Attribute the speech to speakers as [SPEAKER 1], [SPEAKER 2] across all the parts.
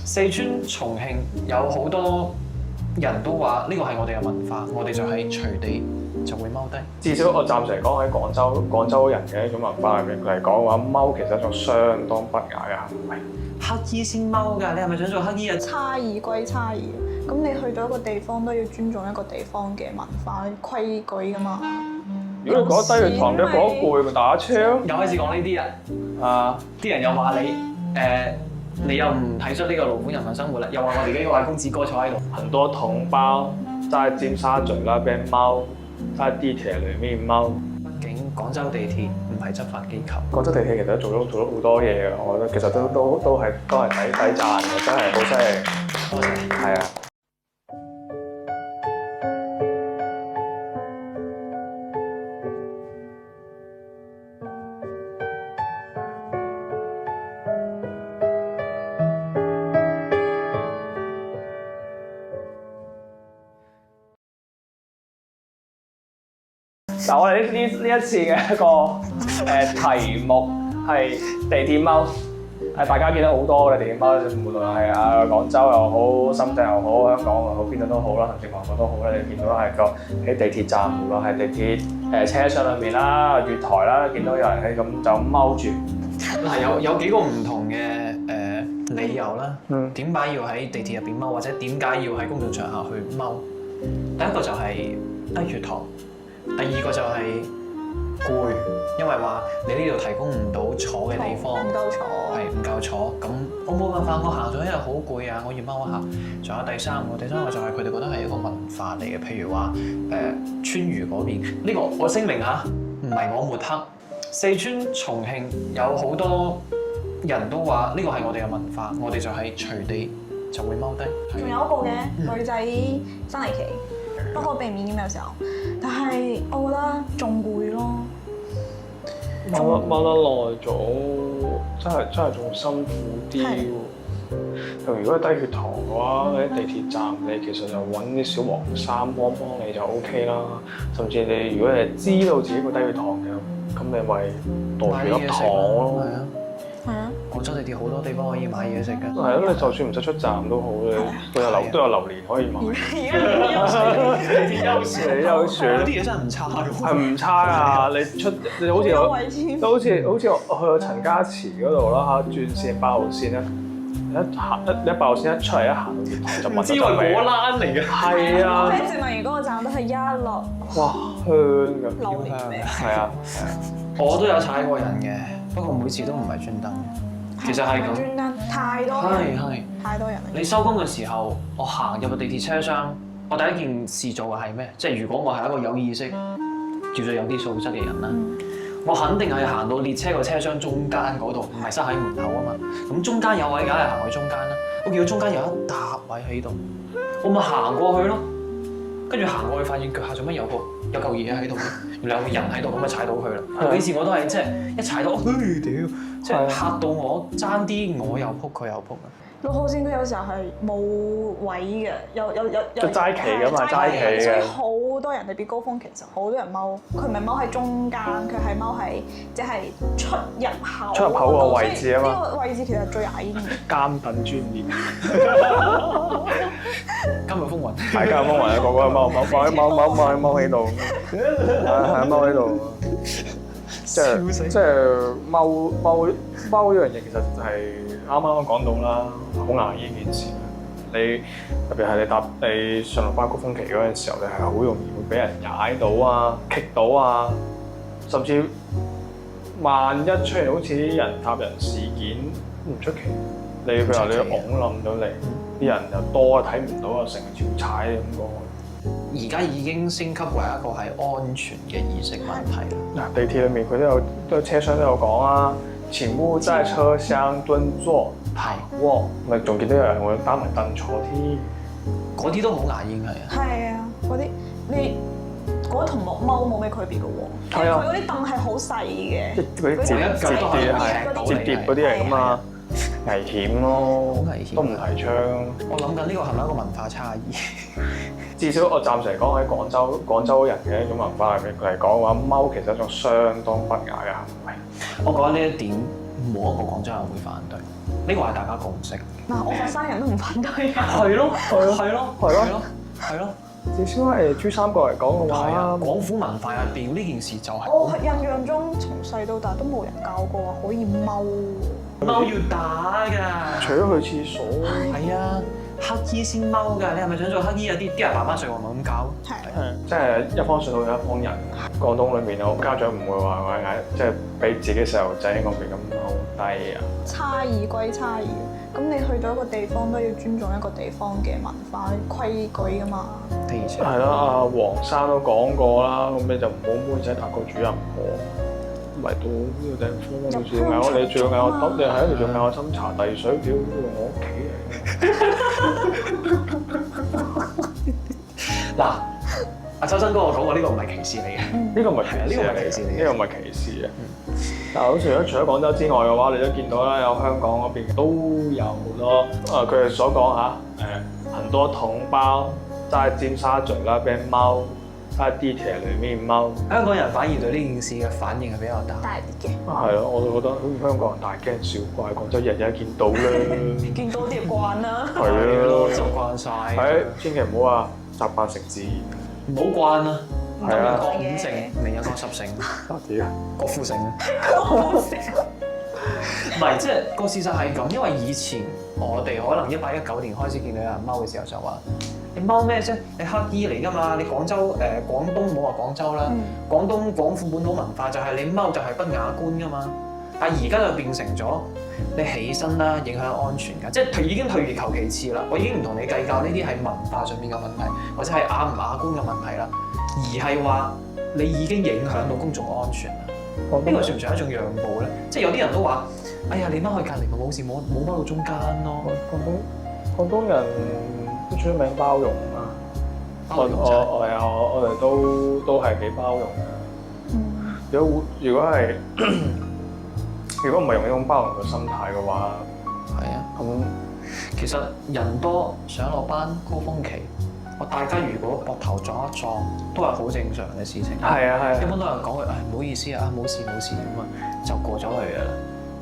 [SPEAKER 1] 四川、重慶有好多人都話呢個係我哋嘅文化，我哋就係隨地就會踎低。
[SPEAKER 2] 至少我暫時嚟講喺廣州人嘅一種文化入面嚟講嘅話，踎其實係一種相當不雅嘅行為。
[SPEAKER 1] 乞衣先踎㗎，你係咪想做乞衣啊？
[SPEAKER 3] 差異歸差異，咁你去到一個地方都要尊重一個地方嘅文化規矩㗎嘛。
[SPEAKER 2] 如果你覺得低血糖，你覺得攰咪打車咯。
[SPEAKER 1] 又開始講呢啲人，啲人又話你你又唔睇出呢個勞苦人民生活啦，又話我哋幾個壞公子哥坐喺度。
[SPEAKER 2] 很多同胞在尖沙咀那邊踎，在地鐵裏面踎。
[SPEAKER 1] 畢竟廣州地鐵唔係執法機構。
[SPEAKER 2] 廣州地鐵其實都做咗好多嘢嘅，我覺得其實都係抵讚嘅，真係好犀利。
[SPEAKER 1] 多謝。
[SPEAKER 2] 係啊。嗱，我哋呢一次嘅一個題目係地鐵踎，大家見到好多嘅地鐵踎，無論係廣州又好、深圳又好、香港又好，邊度都好啦，甚至韓國都好啦，你見到係個喺地鐵站，無論係地鐵車廂裏面啦、月台啦，見到有人喺咁就踎住。
[SPEAKER 1] 嗱，有幾個唔同嘅理由啦。點解要喺地鐵入邊踎，或者點解要喺公眾場合去踎？第一個就係低血糖。第二個就係攰，因為話你呢度提供唔到坐嘅地方，
[SPEAKER 3] 唔夠坐，
[SPEAKER 1] 係唔夠坐，咁我冇辦法，我行咗一日好攰啊，我要踎一下。仲有第三個就係佢哋覺得係一個文化嚟嘅，譬如話川渝嗰邊，呢個我聲明嚇，唔係我抹黑。四川、重慶有好多人都話呢個係我哋嘅文化，我哋就係隨地就會踎低。
[SPEAKER 3] 仲有一個嘅女仔生理期。不可避免嘅有時候，但係我覺得仲攰咯。
[SPEAKER 2] 踎得耐咗，真係仲辛苦啲喎。如果係低血糖嘅話，喺地鐵站你其實就揾啲小黃衫幫你就 OK 啦。甚至你如果你知道自己會低血糖嘅，咁你咪袋住粒糖咯。
[SPEAKER 3] 係啊。
[SPEAKER 1] 廣州地鐵好多地方可以買嘢食㗎。
[SPEAKER 2] 係咯，你就算唔使出站都好，你都有榴蓮可以買。
[SPEAKER 1] 地鐵優選，
[SPEAKER 2] 優選。
[SPEAKER 1] 嗰啲嘢真係唔差㗎。係
[SPEAKER 2] 唔差㗎，你好似好似我去到陳家祠嗰度啦嚇，轉線8號線咧，一8號線一出嚟一行到月台就聞到陣味。
[SPEAKER 1] 果欄嚟嘅。係啊。
[SPEAKER 3] 喺哲文園嗰個站都係一落。
[SPEAKER 2] 哇，香㗎。
[SPEAKER 3] 榴蓮味。
[SPEAKER 2] 係啊。
[SPEAKER 1] 我都有踩過人嘅，不過每次都唔係專登。其實係咁，
[SPEAKER 3] 專登太多人，
[SPEAKER 1] 係
[SPEAKER 3] 太多人。
[SPEAKER 1] 你收工嘅時候，我行入個地鐵車廂，我第一件事做嘅係咩？即係如果我係一個有意識、叫做有啲素質嘅人啦，我肯定係行到列車個車廂中間嗰度，唔係塞喺門口啊嘛。咁中間有位，梗係行去中間啦。我見到中間有一笪位喺度，我咪行過去咯。跟住行過去，發現腳下做乜有嚿嘢喺度，原來有個人喺度，咁咪踩到佢啦。有幾次我都係即係一踩到，屌！即係嚇到我，爭啲我又撲佢又撲啊！6號線都有時候係冇位嘅，有
[SPEAKER 2] 齋企㗎嘛，齋企嘅。
[SPEAKER 3] 所以好多人特別高峰，其實好多人踎，佢唔係踎喺中間，佢係踎喺即係出入口
[SPEAKER 2] 個位置啊嘛。
[SPEAKER 3] 呢個位置其實最危險嘅。
[SPEAKER 2] 監躉專業。
[SPEAKER 1] 今日風雲。
[SPEAKER 2] 係今日風雲啊！個個踎喺度，係踎喺度。即係踎呢樣嘢，其實係啱啱講到啦，好牙煙件事。你特別係你上落班高峰期嗰陣時候，你係好容易會俾人踩到啊、棘到啊，甚至萬一出現好似啲人踏人事件唔出奇。你譬如話你拱冧咗你，啲人又多睇唔到啊，成條踩咁講。
[SPEAKER 1] 而家已經升級為一個係安全嘅意識問題啦。
[SPEAKER 2] 嗱，地鐵裏面佢都有車廂都有講啊，請勿在車廂蹲坐、躺臥，咪仲見到有人會擔埋凳坐添。
[SPEAKER 1] 嗰啲都好牙煙係啊。
[SPEAKER 3] 係啊，嗰啲你嗰同踎冇咩區別嘅喎。係啊。佢嗰啲凳係好細嘅。
[SPEAKER 2] 嗰啲摺疊嗰啲嚟㗎嘛。危險咯，
[SPEAKER 1] 好危險，
[SPEAKER 2] 都唔提倡。
[SPEAKER 1] 我諗緊呢個係咪一個文化差異？
[SPEAKER 2] 至少我暫時嚟講喺廣州人嘅一種文化嚟講嘅話，踎其實係一種相當不雅嘅行為。
[SPEAKER 1] 我覺得呢一點冇一個廣州人會反對，呢個係大家共識。
[SPEAKER 3] 嗱，我佛山人都唔反對嘅。
[SPEAKER 1] 係咯，係咯，
[SPEAKER 2] 係咯
[SPEAKER 1] 係咯，係咯。
[SPEAKER 2] 至少係珠三角嚟講嘅
[SPEAKER 1] 係啊，
[SPEAKER 2] 話，
[SPEAKER 1] 廣府文化入邊呢件事就係
[SPEAKER 3] 我印象中從細到大都冇人教過話可以踎。
[SPEAKER 1] 踎要打㗎。
[SPEAKER 2] 除咗去廁所，
[SPEAKER 1] 係啊，乞衣先踎㗎。你係咪想做乞衣啊？啲人慢慢上話咪咁教。
[SPEAKER 3] 係。
[SPEAKER 2] 即係一方水土一方人。廣東裏面我家長唔會話嗌，即係俾自己細路仔喺嗰邊咁踎低啊。
[SPEAKER 3] 差異歸差異，咁你去到一個地方都要尊重一個地方嘅文化規矩㗎嘛。
[SPEAKER 2] 係啦，阿黃生都講過啦，咁你就唔好妹仔大過主人婆，嚟到呢個地方，你仲要嗌我，你仲要嗌我揼，你係啊，你仲嗌我斟茶遞水，屌我屋企嚟。
[SPEAKER 1] 嗱，阿周生哥我講過呢個唔係歧視嚟嘅，
[SPEAKER 2] 呢個唔係歧視嚟嘅，呢個唔係歧視嘅。但係好似除咗廣州之外嘅話，你都見到啦，有香港嗰邊都有好多，佢哋所講嚇，很多同胞在尖沙咀那邊踎，在地鐵裏面踎。
[SPEAKER 1] 香港人反而對呢件事嘅反應係比較大。
[SPEAKER 3] 大啲嘅。
[SPEAKER 2] 係咯，我就覺得好似香港人大驚小怪，廣州日日見到啦。
[SPEAKER 3] 見多啲就慣啦。
[SPEAKER 2] 係咯，
[SPEAKER 1] 就慣晒。
[SPEAKER 2] 係，千祈唔好話習慣成自然。
[SPEAKER 1] 唔好慣啊！
[SPEAKER 2] 係啊，
[SPEAKER 1] 個五成，另一個十成，
[SPEAKER 2] 屌，
[SPEAKER 1] 郭富城。唔係，即係個事實係咁，因為以前我哋可能18、19年開始見到有人踎嘅時候就話：你踎咩啫？你乞衣嚟㗎嘛！你廣州廣東冇話廣州啦，廣東廣府本土文化就係你踎就係不雅觀㗎嘛。但係而家就變成咗你起身啦，影響安全㗎，即係已經退而求其次啦。我已經唔同你計較呢啲係文化上面嘅問題，或者係雅唔雅觀嘅問題啦，而係話你已經影響到公眾安全啦。呢個算唔算係一種讓步咧？即係有啲人都話：哎呀，你踎去隔離咪冇事，冇踎到中間咯。
[SPEAKER 2] 廣東人都出名包容啊！我哋都係幾包容嘅。如果係如果唔係用呢種包容嘅心態嘅話，
[SPEAKER 1] 係啊，咁其實人多上落班高峰期，大家如果膊頭撞一撞，都係好正常嘅事情。
[SPEAKER 2] 係啊係啊。
[SPEAKER 1] 一般都有人講句：唔好意思啊，冇事咁啊，就過咗去㗎啦。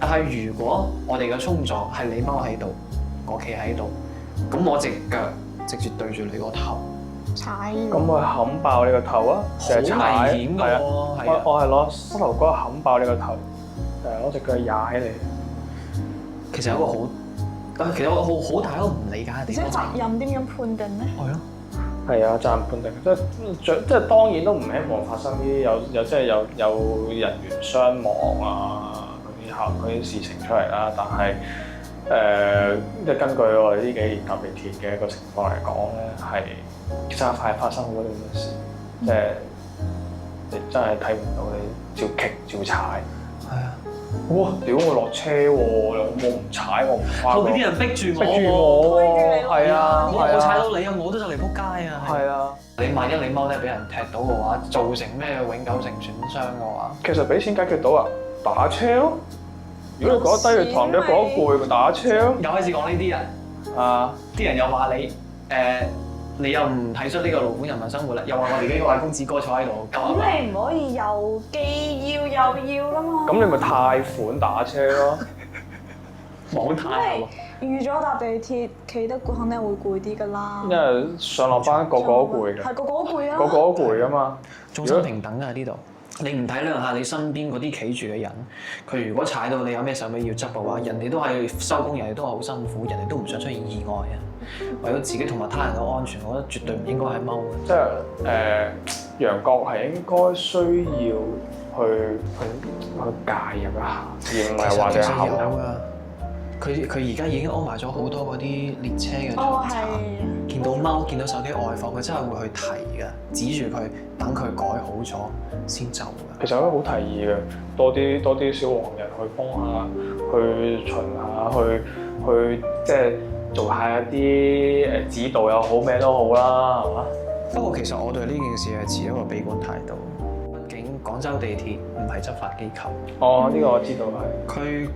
[SPEAKER 1] 但係如果我哋嘅衝撞係你踎喺度，我企喺度，咁我隻腳直接對住你個頭，
[SPEAKER 3] 踩。
[SPEAKER 2] 咁我冚爆你個頭啊！
[SPEAKER 1] 好危險㗎喎！
[SPEAKER 2] 我係攞膝頭哥冚爆你個頭，攞隻腳踩你。
[SPEAKER 1] 其實有個好，其實有個好大一個唔理解嘅地方。
[SPEAKER 3] 而且責任點樣判定咧？
[SPEAKER 2] 係咯。係啊，責任判定，即係當然都唔希望發生啲有人員傷亡啊嗰啲事情出嚟啦。但係即係根據我哋呢幾年搭地鐵嘅一個情況嚟講咧，係其實係發生好多啲咁嘅事，即係你真係睇唔到你照棘照踩。係啊！哇！屌我落車喎，我唔踩我唔翻。
[SPEAKER 1] 後邊啲人逼住
[SPEAKER 2] 我喎，係啊！
[SPEAKER 1] 我踩到你啊！我都就嚟撲街啊！
[SPEAKER 2] 係啊！
[SPEAKER 1] 你萬一你踎低俾人踢到嘅話，造成咩永久性損傷嘅話，
[SPEAKER 2] 其實俾錢解決到啊，打車咯。如果你覺得低血糖，你覺得攰，咪打車咯。
[SPEAKER 1] 又開始講呢啲人啊！啲人又話你你又唔體恤呢個勞苦人民生活啦，又話我哋幾個壞公子哥坐喺度。
[SPEAKER 3] 咁你唔可以又既要又要噶嘛？
[SPEAKER 2] 咁你咪貸款打車咯。
[SPEAKER 1] 網貸係喎。
[SPEAKER 3] 預咗搭地鐵，企得肯定會攰啲噶啦。
[SPEAKER 2] 因為上落班個個都攰嘅。
[SPEAKER 3] 係個個都攰啊！
[SPEAKER 2] 個個都攰啊嘛。
[SPEAKER 1] 眾生平等啊呢度。你唔體諒下你身邊嗰啲企住嘅人，佢如果踩到你有咩手尾要執嘅話，人哋都係收工，人哋都係好辛苦，人哋都唔想出現意外啊。為咗自己同埋他人嘅安全，我覺得絕對唔應該係踎嘅。
[SPEAKER 2] 即係楊國係應該需要去介入一下，而唔係話你後頭。
[SPEAKER 1] 佢而家已經安排咗好多嗰啲列車嘅座查，見到踎見到手機外放，佢真係會去提嘅，指住佢等佢改好咗先走嘅。
[SPEAKER 2] 其實我都好提議嘅，多啲小黃人去幫下，去巡下，去即係做下一啲指導又好咩都好啦，係嘛？
[SPEAKER 1] 不過其實我對呢件事係持一個悲觀態度，畢竟廣州地鐵唔係執法機構。
[SPEAKER 2] 哦，呢個我知道係。
[SPEAKER 1] 佢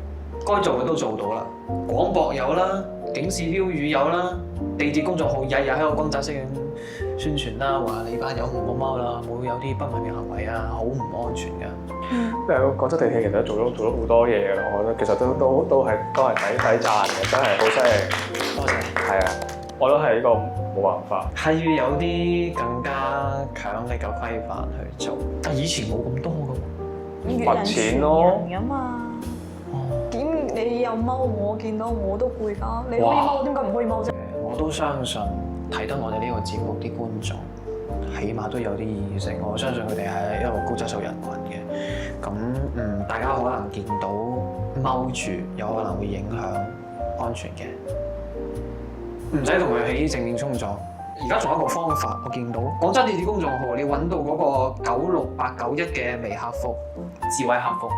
[SPEAKER 1] 該做嘅都做到啦，廣播有啦，警示標語有啦，地鐵公眾號日日喺度轟炸式咁宣傳啦，話你班友唔好貓啦，冇有啲不文明行為啊，好唔安全㗎。
[SPEAKER 2] 因為廣州地鐵其實都做咗好多嘢嘅，我覺得其實都係抵讚嘅，真係好犀利。
[SPEAKER 1] 多謝。
[SPEAKER 2] 係啊，我都係呢個冇辦法。
[SPEAKER 1] 係要有啲更加強力嘅規範去做。以前冇咁多㗎喎。
[SPEAKER 3] 罰
[SPEAKER 2] 錢咯
[SPEAKER 3] 㗎嘛。點你又踎，我見到我都攰㗎。你可以踎，點解唔可以踎啫？
[SPEAKER 1] 我都相信睇得我哋呢個節目啲觀眾，起碼都有啲意識。我相信佢哋係一個高質素人群嘅。咁大家可能見到踎住，有可能會影響安全嘅，唔使同佢起正面衝撞。而家仲有一個方法，我見到廣州地鐵公眾號，你揾到嗰個96891嘅微客服、智慧客服，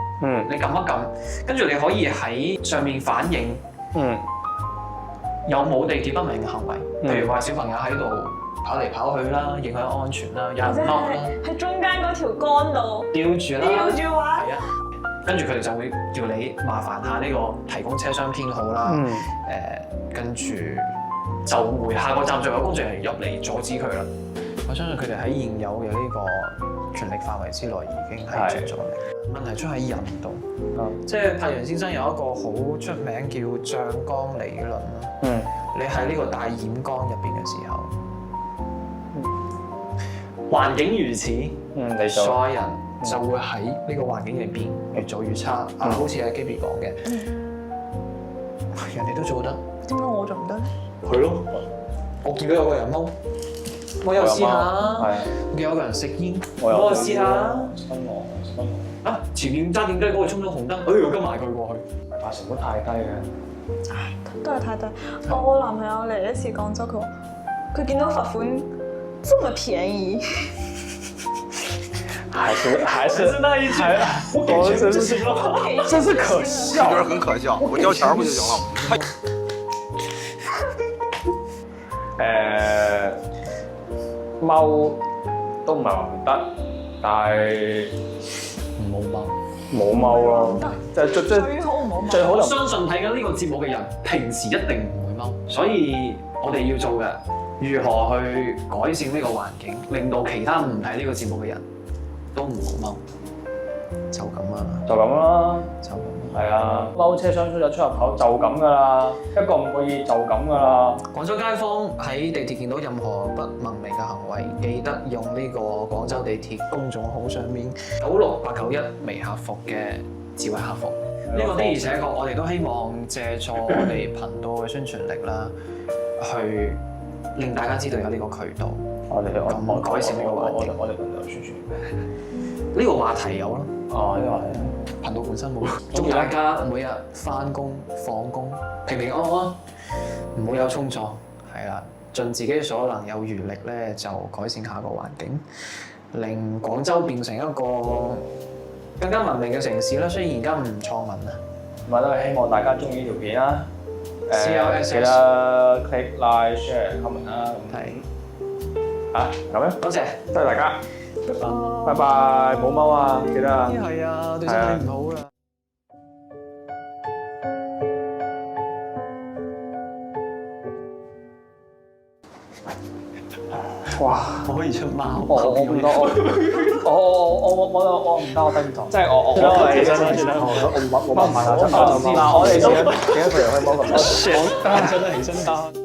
[SPEAKER 1] 你撳一撳，跟住你可以喺上面反映，有冇地鐵不明嘅行為，譬如話小朋友喺度跑嚟跑去啦，影響安全啦，有人踎啦，
[SPEAKER 3] 喺中間嗰條杆度
[SPEAKER 1] 吊住啦，
[SPEAKER 3] 吊住玩。
[SPEAKER 1] 係啊，跟住佢哋就會叫你麻煩下呢個提供車廂編號啦，跟住就會下個站就有工作人員入嚟阻止佢啦。我相信佢哋喺現有嘅呢個權力範圍之內已經係盡咗力。問題出喺人度，即係柏楊先生有一個好出名叫醬缸理論啦。你喺呢個大染缸入邊嘅時候，環境如此，所有人就會喺呢個環境入邊越做越差。好似阿 Gaby 講嘅，人哋都做得，
[SPEAKER 3] 點解我做唔得咧？
[SPEAKER 1] 係咯，我見到有個人踎，我又試下；我見有個人食煙，我又試下。啊！前面揸電雞嗰個衝咗紅燈，我跟埋佢過去。
[SPEAKER 2] 違法成本太低嘅，
[SPEAKER 3] 唉，都係太低。我男朋友嚟一次廣州，佢見到罰款這麼便宜，
[SPEAKER 2] 還是
[SPEAKER 1] 那一句，我給錢就行了，
[SPEAKER 2] 真是可笑，
[SPEAKER 4] 確實很可笑。我交錢不就行了？
[SPEAKER 2] 踎都唔係話唔得，但係冇踎咯，即係
[SPEAKER 3] 最好唔好踎。
[SPEAKER 2] 最好就
[SPEAKER 1] 相信睇緊呢個節目嘅人，平時一定唔會踎，所以我哋要做嘅，如何去改善呢個環境，令到其他唔睇呢個節目嘅人都唔好踎，就咁啊，
[SPEAKER 2] 就咁啦，
[SPEAKER 1] 就咁。
[SPEAKER 2] 係啊，踎車廂出入口就咁噶啦，一個唔可以就咁噶啦。
[SPEAKER 1] 廣州街坊喺地鐵見到任何不文明嘅行為，記得用呢個廣州地鐵公眾號上面96891微客服嘅智慧客服。呢個的而且確，我哋都希望借助我哋頻道嘅宣傳力啦，去令大家知道有呢個渠道。
[SPEAKER 2] 我
[SPEAKER 1] 改善呢個環境。
[SPEAKER 2] 我哋頻道宣傳
[SPEAKER 1] 呢個話題有咯。
[SPEAKER 2] 哦，呢個係。
[SPEAKER 1] 頻道本身冇，祝大家每日返工放工平平安安，唔好有衝撞，係啦，盡自己所能有餘力咧就改善下個環境，令廣州變成一個更加文明嘅城市啦。雖然而家唔錯文啊，
[SPEAKER 2] 咁都係希望大家中意呢條片啦。
[SPEAKER 1] CLSS
[SPEAKER 2] 記得 click like share comment 啦。
[SPEAKER 1] 係
[SPEAKER 2] 咁樣，
[SPEAKER 1] 多謝，
[SPEAKER 2] 多謝大家。拜拜，冇踎啊，記得啊。
[SPEAKER 1] 係啊，對身體唔好啦。
[SPEAKER 2] 哇！
[SPEAKER 1] 我可以出貓。
[SPEAKER 2] 我唔得，我唔得，我頂唔順。即係我起身啦，算啦，我冇辦法啦。嗱，我哋幾多個人可以踎咁多？
[SPEAKER 1] 真係起身得。